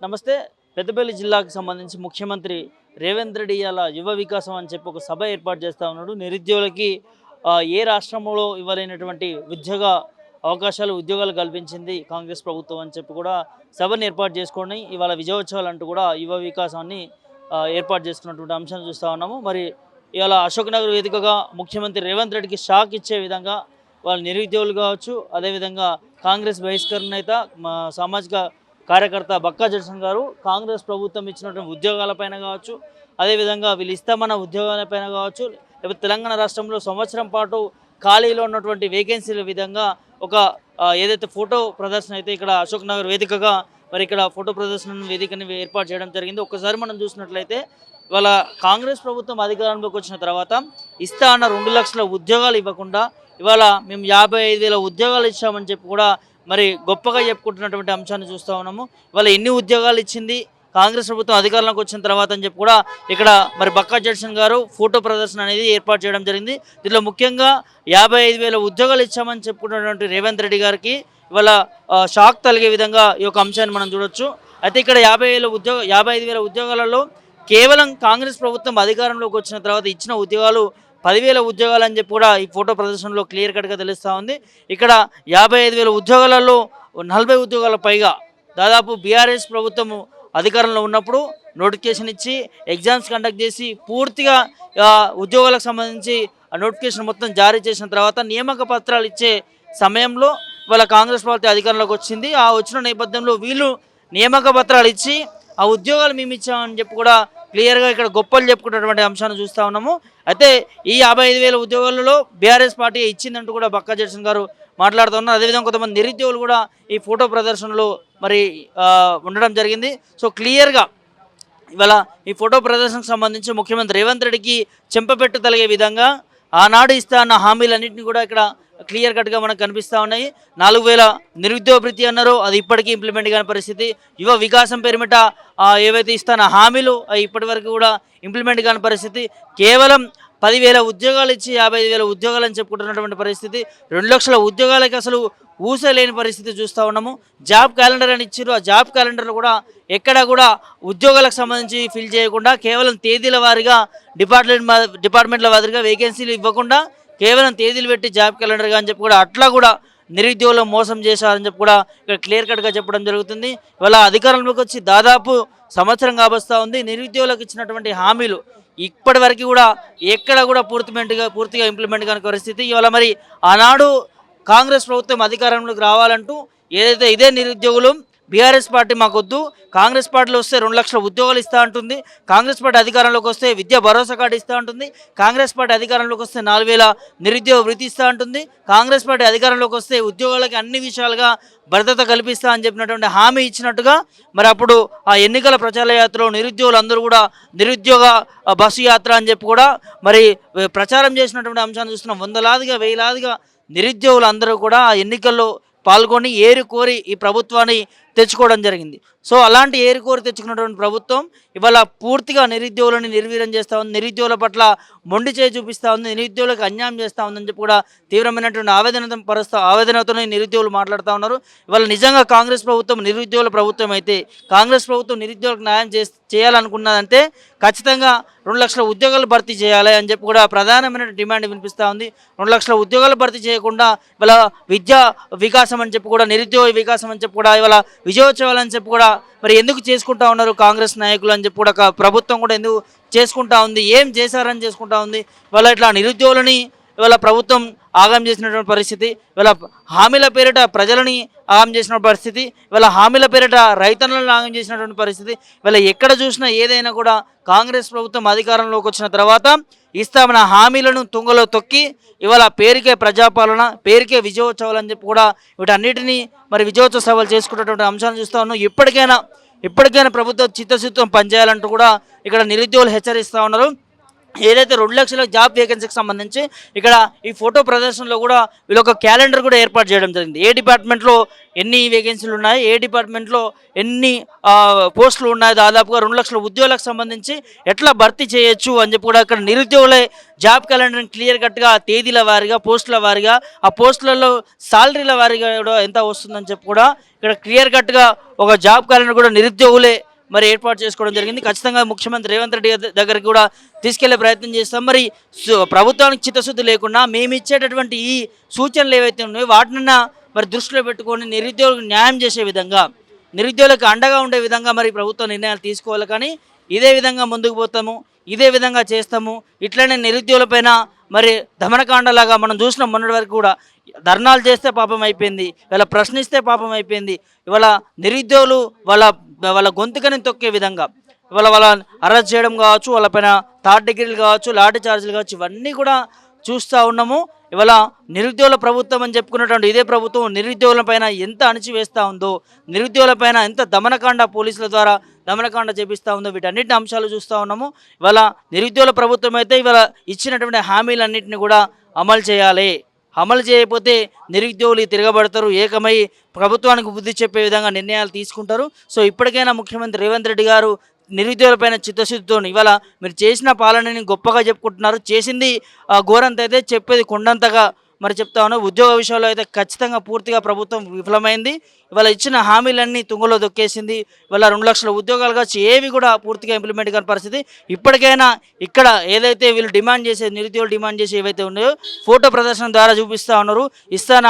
నమస్తే. పెద్దపల్లి జిల్లాకు సంబంధించి ముఖ్యమంత్రి రేవంత్ రెడ్డి ఇవాళ యువ వికాసం అని చెప్పి ఒక సభ ఏర్పాటు చేస్తూ ఉన్నాడు. నిరుద్యోగులకి ఏ రాష్ట్రంలో ఇవ్వలేనటువంటి ఉద్యోగాలు కల్పించింది కాంగ్రెస్ ప్రభుత్వం అని చెప్పి కూడా సభను ఏర్పాటు చేసుకొని ఇవాళ విజయోత్సవాలు అంటూ కూడా యువ వికాసాన్ని ఏర్పాటు చేసుకున్నటువంటి అంశాన్ని చూస్తూ ఉన్నాము. మరి ఇవాళ అశోక్ నగర్ వేదికగా ముఖ్యమంత్రి రేవంత్ రెడ్డికి షాక్ ఇచ్చే విధంగా వాళ్ళు నిరుద్యోగులు కావచ్చు, అదేవిధంగా కాంగ్రెస్ బహిష్కరణ నేత సామాజిక కార్యకర్త బక్కా జడ్సన్ గారు కాంగ్రెస్ ప్రభుత్వం ఇచ్చినటువంటి ఉద్యోగాలపైన కావచ్చు, అదేవిధంగా వీళ్ళు ఇస్తామన్న ఉద్యోగాలపైన కావచ్చు, లేకపోతే తెలంగాణ రాష్ట్రంలో సంవత్సరం పాటు ఖాళీలో ఉన్నటువంటి వేకెన్సీల విధంగా ఒక ఏదైతే ఫోటో ప్రదర్శన అయితే ఇక్కడ అశోక్ నగర్ వేదికగా మరి ఇక్కడ ఫోటో ప్రదర్శన వేదికని ఏర్పాటు చేయడం జరిగింది. ఒక్కసారి మనం చూసినట్లయితే ఇవాళ కాంగ్రెస్ ప్రభుత్వం అధికారంలోకి వచ్చిన తర్వాత ఇస్తా అన్న 2 లక్షల ఉద్యోగాలు ఇవ్వకుండా ఇవాళ మేము 55,000 ఉద్యోగాలు ఇచ్చామని చెప్పి కూడా మరి గొప్పగా చెప్పుకుంటున్నటువంటి అంశాన్ని చూస్తూ ఉన్నాము. ఇవాళ ఎన్ని ఉద్యోగాలు ఇచ్చింది కాంగ్రెస్ ప్రభుత్వం అధికారంలోకి వచ్చిన తర్వాత అని చెప్పి కూడా ఇక్కడ మరి బక్కా జడ్సన్ గారు ఫోటో ప్రదర్శన అనేది ఏర్పాటు చేయడం జరిగింది. దీనిలో ముఖ్యంగా 55,000 ఉద్యోగాలు ఇచ్చామని చెప్పుకున్నటువంటి రేవంత్ రెడ్డి గారికి ఇవాళ షాక్ కలిగే విధంగా ఈ యొక్క అంశాన్ని మనం చూడొచ్చు. అయితే ఇక్కడ 55,000 ఉద్యోగాలలో కేవలం కాంగ్రెస్ ప్రభుత్వం అధికారంలోకి వచ్చిన తర్వాత ఇచ్చిన ఉద్యోగాలు 10,000 ఉద్యోగాలు అని చెప్పి కూడా ఈ ఫోటో ప్రదర్శనలో క్లియర్ కట్గా తెలుస్తూ ఉంది. ఇక్కడ 55,000 ఉద్యోగాలలో 40 ఉద్యోగాల పైగా దాదాపు బీఆర్ఎస్ ప్రభుత్వం అధికారంలో ఉన్నప్పుడు నోటిఫికేషన్ ఇచ్చి ఎగ్జామ్స్ కండక్ట్ చేసి పూర్తిగా ఉద్యోగాలకు సంబంధించి నోటిఫికేషన్ మొత్తం జారీ చేసిన తర్వాత నియామక పత్రాలు ఇచ్చే సమయంలో వాళ్ళ కాంగ్రెస్ పార్టీ అధికారంలోకి వచ్చింది. ఆ వచ్చిన నేపథ్యంలో వీళ్ళు నియామక పత్రాలు ఇచ్చి ఆ ఉద్యోగాలు మేము ఇచ్చామని చెప్పి కూడా క్లియర్గా ఇక్కడ గొప్పలు చెప్పుకున్నటువంటి అంశాన్ని చూస్తూ ఉన్నాము. అయితే ఈ 55,000 ఉద్యోగాలలో బీఆర్ఎస్ పార్టీ ఇచ్చిందంటూ కూడా బక్కా జడ్సన్ గారు మాట్లాడుతూ ఉన్నారు. అదేవిధంగా కొంతమంది నిరుద్యోగులు కూడా ఈ ఫోటో ప్రదర్శనలో మరి ఉండడం జరిగింది. సో క్లియర్గా ఇవాళ ఈ ఫోటో ప్రదర్శనకు సంబంధించి ముఖ్యమంత్రి రేవంత్ రెడ్డికి చెంపపెట్టు తలిగే విధంగా ఆనాడు ఇస్తా అన్న హామీలన్నింటినీ కూడా ఇక్కడ క్లియర్ కట్గా మనకు కనిపిస్తూ ఉన్నాయి. 4,000 నిరుద్యోగ భృతి అన్నారో అది ఇప్పటికీ ఇంప్లిమెంట్ కాని పరిస్థితి. యువ వికాసం పేరిమిట ఏవైతే ఇస్తానో హామీలు ఇప్పటి వరకు కూడా ఇంప్లిమెంట్ కాని పరిస్థితి. కేవలం 10,000 ఉద్యోగాలు ఇచ్చి 55,000 ఉద్యోగాలు అని చెప్పుకుంటున్నటువంటి పరిస్థితి. 2 లక్షల ఉద్యోగాలకి అసలు ఊసలేని పరిస్థితి చూస్తూ ఉన్నాము. జాబ్ క్యాలెండర్ అని ఇచ్చారు. ఆ జాబ్ క్యాలెండర్లో కూడా ఎక్కడా కూడా ఉద్యోగాలకు సంబంధించి ఫిల్ చేయకుండా కేవలం తేదీల వారీగా డిపార్ట్మెంట్ల వారీగా వేకెన్సీలు ఇవ్వకుండా కేవలం తేదీలు పెట్టి జాబ్ క్యాలెండర్గా అని చెప్పి కూడా అట్లా కూడా నిరుద్యోగులు మోసం చేశారని చెప్పి కూడా ఇక్కడ క్లియర్ కట్గా చెప్పడం జరుగుతుంది. ఇవాళ అధికారంలోకి వచ్చి దాదాపు సంవత్సరం కాబోస్తూ ఉంది. నిరుద్యోగులకు ఇచ్చినటువంటి హామీలు ఇప్పటి వరకు కూడా ఎక్కడ కూడా పూర్తిగా ఇంప్లిమెంట్ కాని పరిస్థితి. ఇవాళ మరి ఆనాడు కాంగ్రెస్ ప్రభుత్వం అధికారంలోకి రావాలంటూ ఏదైతే ఇదే నిరుద్యోగులు బీఆర్ఎస్ పార్టీ మాకొద్దు, కాంగ్రెస్ పార్టీలో వస్తే 2 లక్షల ఉద్యోగాలు ఇస్తూ ఉంటుంది, కాంగ్రెస్ పార్టీ అధికారంలోకి వస్తే విద్యా భరోసా కార్డు ఇస్తూ ఉంటుంది, కాంగ్రెస్ పార్టీ అధికారంలోకి వస్తే 4,000 నిరుద్యోగ వృత్తి ఇస్తూ ఉంటుంది, కాంగ్రెస్ పార్టీ అధికారంలోకి వస్తే ఉద్యోగాలకి అన్ని విషయాలుగా భద్రత కల్పిస్తా అని చెప్పినటువంటి హామీ ఇచ్చినట్టుగా మరి అప్పుడు ఆ ఎన్నికల ప్రచార యాత్రలో నిరుద్యోగులు అందరూ కూడా నిరుద్యోగ బస్సు యాత్ర అని చెప్పి కూడా మరి ప్రచారం చేసినటువంటి అంశాన్ని చూస్తున్నాం. వందలాదిగా వేలాదిగా నిరుద్యోగులు అందరూ కూడా ఆ ఎన్నికల్లో పాల్గొని ఏరుకోరి ఈ ప్రభుత్వాన్ని తెచ్చుకోవడం జరిగింది. సో అలాంటి ఏరుకోరి తెచ్చుకున్నటువంటి ప్రభుత్వం ఇవాళ పూర్తిగా నిరుద్యోగులను నిర్వీర్యం చేస్తూ ఉంది, నిరుద్యోగుల పట్ల మొండి చేయి చూపిస్తూ ఉంది, నిరుద్యోగులకు అన్యాయం చేస్తూ ఉందని చెప్పి కూడా తీవ్రమైనటువంటి ఆవేదనతోనే నిరుద్యోగులు మాట్లాడుతూ ఉన్నారు. ఇవాళ నిజంగా కాంగ్రెస్ ప్రభుత్వం నిరుద్యోగుల ప్రభుత్వం అయితే కాంగ్రెస్ ప్రభుత్వం నిరుద్యోగులకు న్యాయం చేయాలనుకున్నదంటే ఖచ్చితంగా 2 లక్షల ఉద్యోగాలు భర్తీ చేయాలి అని చెప్పి కూడా ప్రధానమైన డిమాండ్ వినిపిస్తూ ఉంది. 2 లక్షల ఉద్యోగాలు భర్తీ చేయకుండా ఇవాళ విద్యా వికాసం అని చెప్పి కూడా నిరుద్యోగ వికాసం అని చెప్పి కూడా ఇవాళ విజయోత్సవాలు అని చెప్పి కూడా మరి ఎందుకు చేసుకుంటా ఉన్నారు కాంగ్రెస్ నాయకులు అని చెప్పి కూడా ప్రభుత్వం కూడా ఎందుకు చేసుకుంటా ఉంది, ఏం చేశారని చేసుకుంటా ఉంది. ఇవాళ ఇట్లా నిరుద్యోగులని ఇవాళ ప్రభుత్వం ఆగం చేసినటువంటి పరిస్థితి, ఇవాళ హామీల పేరిట ప్రజలని ఆగం చేసిన పరిస్థితి, ఇవాళ హామీల పేరిట రైతన్నలను ఆగం చేసినటువంటి పరిస్థితి. ఇవాళ ఎక్కడ చూసినా ఏదైనా కూడా కాంగ్రెస్ ప్రభుత్వం అధికారంలోకి వచ్చిన తర్వాత ఇస్తామన్న హామీలను తుంగలో తొక్కి ఇవాళ పేరుకే ప్రజాపాలన, పేరుకే విజయోత్సవాలు అని చెప్పి కూడా వీటన్నిటినీ మరి విజయోత్సవ సభలు చేసుకున్నటువంటి అంశాలను చూస్తూ ఉన్నాం. ఇప్పటికైనా ప్రభుత్వం చిత్తశుద్ధం పనిచేయాలంటూ కూడా ఇక్కడ నిరుద్యోగులు హెచ్చరిస్తూ ఉన్నారు. ఏదైతే 2,00,000 జాబ్ వేకెన్సీకి సంబంధించి ఇక్కడ ఈ ఫోటో ప్రదర్శనలో కూడా వీళ్ళొక క్యాలెండర్ కూడా ఏర్పాటు చేయడం జరిగింది. ఏ డిపార్ట్మెంట్‌లో ఎన్ని వేకెన్సీలు ఉన్నాయి, ఏ డిపార్ట్మెంట్‌లో ఎన్ని పోస్టులు ఉన్నాయి, దాదాపుగా 2,00,000 ఉద్యోగులకు సంబంధించి ఎట్లా భర్తీ చేయొచ్చు అని చెప్పి కూడా ఇక్కడ నిరుద్యోగులే జాబ్ క్యాలెండర్‌ని క్లియర్ కట్‌గా తేదీల వారీగా, పోస్టుల వారీగా, ఆ పోస్టులలో సాలరీల వారీగా కూడా ఎంత వస్తుందని చెప్పి కూడా ఇక్కడ క్లియర్ కట్‌గా ఒక జాబ్ క్యాలెండర్ కూడా నిరుద్యోగులే మరి ఏర్పాటు చేసుకోవడం జరిగింది. ఖచ్చితంగా ముఖ్యమంత్రి రేవంత్ రెడ్డి దగ్గరికి కూడా తీసుకెళ్లే ప్రయత్నం చేస్తాం. మరి ప్రభుత్వానికి చిత్తశుద్ధి లేకుండా మేము ఇచ్చేటటువంటి ఈ సూచనలు ఏవైతే ఉన్నాయో వాటినన్నా మరి దృష్టిలో పెట్టుకొని నిరుద్యోగులకు న్యాయం చేసే విధంగా, నిరుద్యోగులకు అండగా ఉండే విధంగా మరి ప్రభుత్వం నిర్ణయాలు తీసుకోవాలి. కానీ ఇదే విధంగా ముందుకు పోతాము, ఇదే విధంగా చేస్తాము, ఇట్లనే నిరుద్యోగులపైన మరి దమనకాండలాగా మనం చూసినాం. మొన్నటి వరకు కూడా ధర్నాలు చేస్తే పాపం అయిపోయింది, ఇవాళ ప్రశ్నిస్తే పాపం అయిపోయింది. ఇవాళ నిరుద్యోగులు వాళ్ళ వాళ్ళ గొంతుకని తొక్కే విధంగా ఇవాళ వాళ్ళ అరెస్ట్ చేయడం కావచ్చు, వాళ్ళపైన థర్డ్ డిగ్రీలు కావచ్చు, లాఠీ చార్జీలు కావచ్చు, ఇవన్నీ కూడా చూస్తూ ఉన్నాము. ఇవాళ నిరుద్యోగుల ప్రభుత్వం అని చెప్పుకున్నటువంటి ఇదే ప్రభుత్వం నిరుద్యోగులపైన ఎంత అణిచివేస్తూ ఉందో, నిరుద్యోగులపైన ఎంత దమనకాండ పోలీసుల ద్వారా దమనకాండ చేపిస్తూ ఉందో, వీటన్నిటిని అంశాలు చూస్తూ ఉన్నాము. ఇవాళ నిరుద్యోగుల ప్రభుత్వం అయితే ఇవాళ ఇచ్చినటువంటి హామీలన్నింటినీ కూడా అమలు చేయాలి. అమలు చేయకపోతే నిరుద్యోగులు తిరగబడతారు, ఏకమై ప్రభుత్వానికి బుద్ధి చెప్పే విధంగా నిర్ణయాలు తీసుకుంటారు. సో ఇప్పటికైనా ముఖ్యమంత్రి రేవంత్ రెడ్డి గారు నిరుద్యోగులపైన చిత్తశుద్ధితో ఇవాళ మీరు చేసిన పాలనని గొప్పగా చెప్పుకుంటున్నారు, చేసింది ఘోరంత అయితే చెప్పేది కొండంతగా మరి చెప్తా ఉన్నాం. ఉద్యోగ విషయంలో అయితే ఖచ్చితంగా పూర్తిగా ప్రభుత్వం విఫలమైంది. ఇవాళ ఇచ్చిన హామీలన్నీ తుంగలో దొక్కేసింది. ఇవాళ 2,00,000 ఉద్యోగాలు కావచ్చు, ఏవి కూడా పూర్తిగా ఇంప్లిమెంట్ కాని పరిస్థితి. ఇప్పటికైనా ఇక్కడ ఏదైతే వీళ్ళు డిమాండ్ చేసే నిరుద్యోగులు డిమాండ్ చేసి ఏవైతే ఉన్నాయో ఫోటో ప్రదర్శన ద్వారా చూపిస్తూ ఉన్నారు, ఇస్తున్న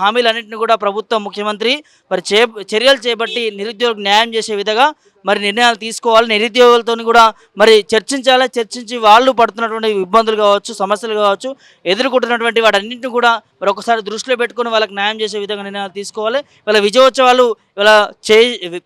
హామీలన్నింటినీ కూడా ప్రభుత్వం ముఖ్యమంత్రి మరి చర్యలు చేపట్టి నిరుద్యోగులకు న్యాయం చేసే విధంగా మరి నిర్ణయాలు తీసుకోవాలి. నిరుద్యోగులతో కూడా మరి చర్చించాలి, చర్చించి వాళ్ళు పడుతున్నటువంటి ఇబ్బందులు కావచ్చు, సమస్యలు కావచ్చు, ఎదుర్కొంటున్నటువంటి వాటన్నింటిని కూడా మరి ఒకసారి దృష్టిలో పెట్టుకుని వాళ్ళకి న్యాయం చేసే విధంగా నిర్ణయాలు తీసుకోవాలి. వాళ్ళ విజయోత్సవాలు ఇలా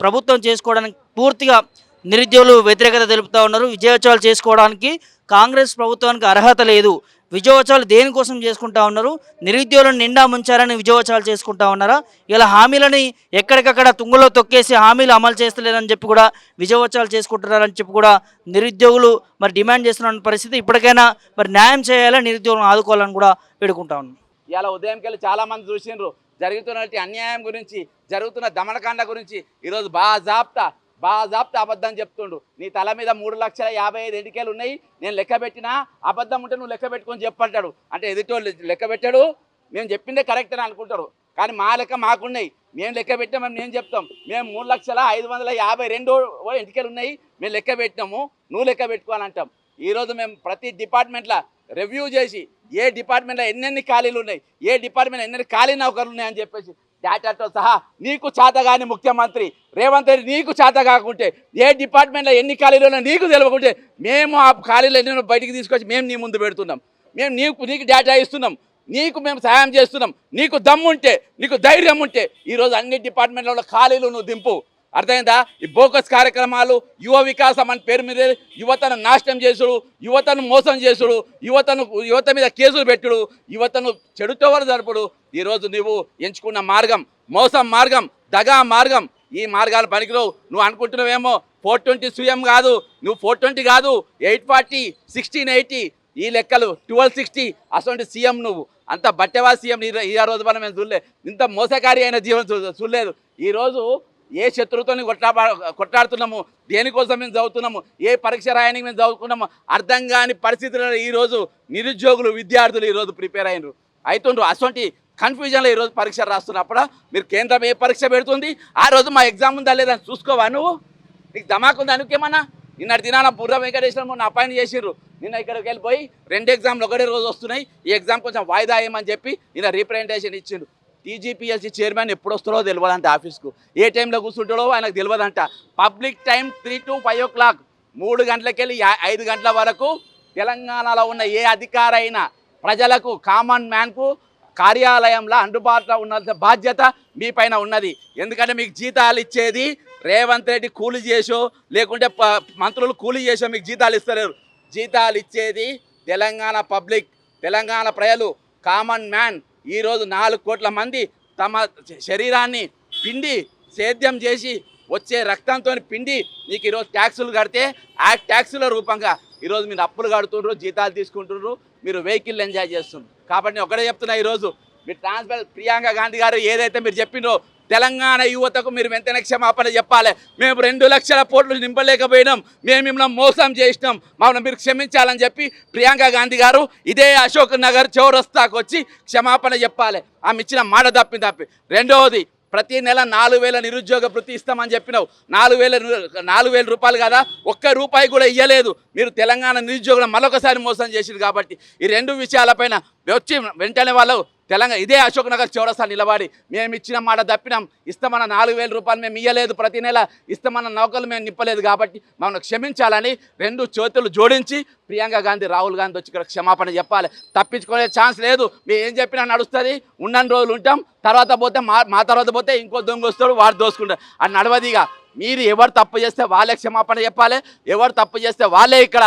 ప్రభుత్వం చేసుకోవడానికి పూర్తిగా నిరుద్యోగులు వ్యతిరేకత తెలుపుతూ ఉన్నారు. విజయోత్సవాలు చేసుకోవడానికి కాంగ్రెస్ ప్రభుత్వానికి అర్హత లేదు. విజయోత్సవాలు దేనికోసం చేసుకుంటా ఉన్నారు? నిరుద్యోగులను నిండా ముంచారని విజయోత్సవాలు చేసుకుంటా ఉన్నారా? ఇలా హామీలని ఎక్కడికక్కడ తుంగలో తొక్కేసి హామీలు అమలు చేస్తలేరని చెప్పి కూడా విజయోత్సవాలు చేసుకుంటున్నారని చెప్పి కూడా నిరుద్యోగులు మరి డిమాండ్ చేస్తున్న పరిస్థితి. ఇప్పటికైనా మరి న్యాయం చేయాలని నిరుద్యోగులను ఆదుకోవాలని కూడా వేడుకుంటా ఉన్నాం. ఇలా ఉదయంకి వెళ్ళి చాలామంది చూసిండ్రు జరుగుతున్నటువంటి అన్యాయం గురించి, జరుగుతున్న దమనకాండ గురించి. ఈరోజు బాజాప్తా అబద్ధం చెప్తుండు. నీ తల మీద 3,55,000 ఎన్నికలు ఉన్నాయి, నేను లెక్క పెట్టినా, అబద్ధం ఉంటే నువ్వు లెక్క పెట్టుకొని చెప్పంటాడు. అంటే ఎదుటోళ్ళు లెక్క పెట్టాడు, మేము చెప్పిందే కరెక్ట్ అని అనుకుంటారు. కానీ మా లెక్క మాకున్నాయి, మేము లెక్క పెట్టామని మేము చెప్తాం. మేము 3,05,552 ఎన్నికలు ఉన్నాయి, మేము లెక్క పెట్టినాము, నువ్వు లెక్క పెట్టుకోవాలంటాం. ఈరోజు మేము ప్రతి డిపార్ట్మెంట్లో రివ్యూ చేసి ఏ డిపార్ట్మెంట్లో ఎన్నెన్ని ఖాళీలు ఉన్నాయి, ఏ డిపార్ట్మెంట్లో ఎన్నెన్ని ఖాళీ నౌకర్లు ఉన్నాయని చెప్పేసి డేటాతో సహా నీకు చేతగాని ముఖ్యమంత్రి రేవంత్ రెడ్డి, నీకు చేత కాకుంటే ఏ డిపార్ట్మెంట్లో ఎన్ని ఖాళీలు ఉన్నాయో నీకు తెలియకుంటే మేము ఆ ఖాళీలు ఎన్నో బయటికి తీసుకొచ్చి మేము నీ ముందు పెడుతున్నాం. మేము నీకు డేటా ఇస్తున్నాం, నీకు మేము సహాయం చేస్తున్నాం. నీకు దమ్ముంటే, నీకు ధైర్యం ఉంటే ఈరోజు అన్ని డిపార్ట్మెంట్లలో ఖాళీలు నువ్వు దింపు. అర్థమైందా? ఈ బోకస్ కార్యక్రమాలు, యువ వికాసం అని పేరు మీద యువతను నాశనం చేసుడు, యువతను మోసం చేసుడు, యువత మీద కేసులు పెట్టుడు, యువతను చెడుతోవరు జరుపుడు ఈరోజు నువ్వు ఎంచుకున్న మార్గం మోసం మార్గం, దగా మార్గం. ఈ మార్గాలు పనికిరావు. నువ్వు అనుకుంటున్నావేమో 420 సీఎం కాదు, నువ్వు 420 కాదు, 840, 1680 ఈ లెక్కలు, 1260 అసలు సీఎం నువ్వు. అంత బట్టెవా సీఎం ఈ రోజు మనం మేము చూడలేదు. ఇంత మోసకారి అయిన జీవనం చూడలేదు. ఈరోజు ఏ శత్రువుతో కొట్లాడుతున్నాము, దేనికోసం మేము చదువుతున్నాము, ఏ పరీక్ష రాయడానికి మేము చదువుకున్నాము అర్థం కాని పరిస్థితుల్లో ఈరోజు నిరుద్యోగులు, విద్యార్థులు ఈరోజు ప్రిపేర్ అయినరు అవుతుండ్రు. అటువంటి కన్ఫ్యూజన్లో ఈరోజు పరీక్ష రాస్తున్నప్పుడు మీరు కేంద్రం ఏ పరీక్ష పెడుతుంది, ఆ రోజు మా ఎగ్జామ్ ఉందా లేదని చూసుకోవా నువ్వు? నీకు ధమాకుందా? అనుకేమన్నా నిన్నటి దినాన బుర్ర వెంకటేశ్వర నా అపాయింట్ చేసిర్రు. నిన్న ఇక్కడికి వెళ్ళిపోయి 2 ఎగ్జామ్లు ఒకటే రోజు వస్తున్నాయి, ఈ ఎగ్జామ్ కొంచెం వాయిదా వేయమని చెప్పి నిన్న రీప్రజెంటేషన్ ఇచ్చిండు. టీజీపీఎస్సీ చైర్మన్ ఎప్పుడు వస్తారో తెలియదంట ఆఫీస్కు, ఏ టైంలో కూర్చుంటాడో ఆయనకు తెలియదంట. పబ్లిక్ టైం 3 to 5 o'clock, 3 గంటలకి వెళ్ళి 5 గంటల వరకు తెలంగాణలో ఉన్న ఏ అధికారి అయినా ప్రజలకు, కామన్ మ్యాన్కు కార్యాలయంలో అందుబాటులో ఉన్న బాధ్యత మీ పైన ఉన్నది. ఎందుకంటే మీకు జీతాలు ఇచ్చేది రేవంత్ రెడ్డి కూలి చేసో లేకుంటే మంత్రులు కూలి చేసో మీకు జీతాలు ఇస్తలేరు. జీతాలు ఇచ్చేది తెలంగాణ పబ్లిక్, తెలంగాణ ప్రజలు, కామన్ మ్యాన్. ఈరోజు 4 కోట్ల మంది తమ శరీరాన్ని పిండి సేద్యం చేసి వచ్చే రక్తంతో పిండి నీకు ఈరోజు ట్యాక్సులు కడితే ఆ ట్యాక్సుల రూపంగా ఈరోజు మీరు అప్పులు కడుతుండ్రు, జీతాలు తీసుకుంటున్నారు, మీరు వెహికల్ ఎంజాయ్ చేస్తున్నారు. కాబట్టి నేను ఒకటే చెప్తున్నా, ఈరోజు మీరు ట్రాన్స్ఫర్ ప్రియాంక గాంధీ గారు ఏదైతే మీరు చెప్పినో తెలంగాణ యువతకు మీరు వెంటనే క్షమాపణ చెప్పాలి. మేము 2 లక్షల కోట్లు నింపలేకపోయినాం, మేము మిమ్మల్ని మోసం చేసినాం, మమ్మల్ని మీరు క్షమించాలని చెప్పి ప్రియాంక గాంధీ గారు ఇదే అశోక్ నగర్ చౌరస్తాకు వచ్చి క్షమాపణ చెప్పాలి. ఆమె ఇచ్చిన మాట తప్పి. రెండవది, ప్రతి నెల 4,000 నిరుద్యోగ భృతి ఇస్తామని చెప్పినావు. 4,000 రూపాయలు కదా, ఒక్క రూపాయి కూడా ఇవ్వలేదు. మీరు తెలంగాణ నిరుద్యోగులను మరొకసారి మోసం చేసిరు. కాబట్టి ఈ 2 విషయాలపైన వచ్చి వెంటనే వాళ్ళు తెలంగాణ ఇదే అశోక్ నగర్ చౌరస్తా నిలబడి మేము ఇచ్చిన మాట తప్పినాం, ఇస్తామన్న 4,000 రూపాయలు మేము ఇవ్వలేదు, ప్రతి నెల ఇస్తామన్న నౌకలు మేము నింపలేదు, కాబట్టి మమ్మల్ని క్షమించాలని 2 చేతులు జోడించి ప్రియాంక గాంధీ, రాహుల్ గాంధీ వచ్చి ఇక్కడ క్షమాపణ చెప్పాలి. తప్పించుకునే ఛాన్స్ లేదు. మేము ఏం చెప్పినా నడుస్తుంది. ఉన్నన్ని రోజులు ఉంటాం, తర్వాత పోతే మా తర్వాత పోతే ఇంకో దొంగ వస్తాడు, వాడు దోసుకుంటాడు. అది నడవదిగా. మీరు ఎవరు తప్పు చేస్తే వాళ్ళే క్షమాపణ చెప్పాలి, ఎవరు తప్పు చేస్తే వాళ్ళే ఇక్కడ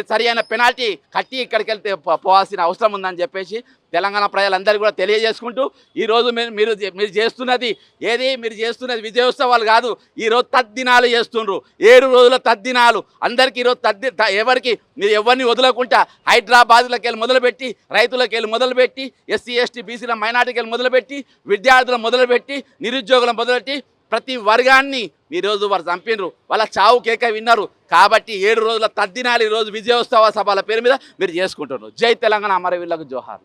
సరి అయిన పెనాల్టీ కట్టి ఇక్కడికి వెళ్తే పోవాల్సిన అవసరం ఉందని చెప్పేసి తెలంగాణ ప్రజలందరికీ కూడా తెలియజేసుకుంటూ, ఈరోజు మీరు చేస్తున్నది ఏది, మీరు చేస్తున్నది విజయోత్సవాలు కాదు, ఈరోజు తద్దినాలు చేస్తుండ్రు. 7 రోజుల తద్దినాలు. అందరికీ ఈరోజు ఎవరికి మీరు ఎవరిని వదలకుండా హైదరాబాద్లోకి వెళ్ళి మొదలుపెట్టి, రైతులకు వెళ్ళి మొదలుపెట్టి, ఎస్సీ ఎస్టీ బీసీల మైనార్టీకి వెళ్ళి మొదలుపెట్టి, విద్యార్థులను మొదలుపెట్టి, నిరుద్యోగులను మొదలుపెట్టి ప్రతి వర్గాన్ని ఈరోజు వారు చంపినరు. వాళ్ళ చావు కేక విన్నారు. కాబట్టి 7 రోజుల తద్దినాలు ఈరోజు విజయోత్సవ సభల పేరు మీద మీరు చేసుకుంటున్నారు. జై తెలంగాణ, అమరవీరులకు జోహార్.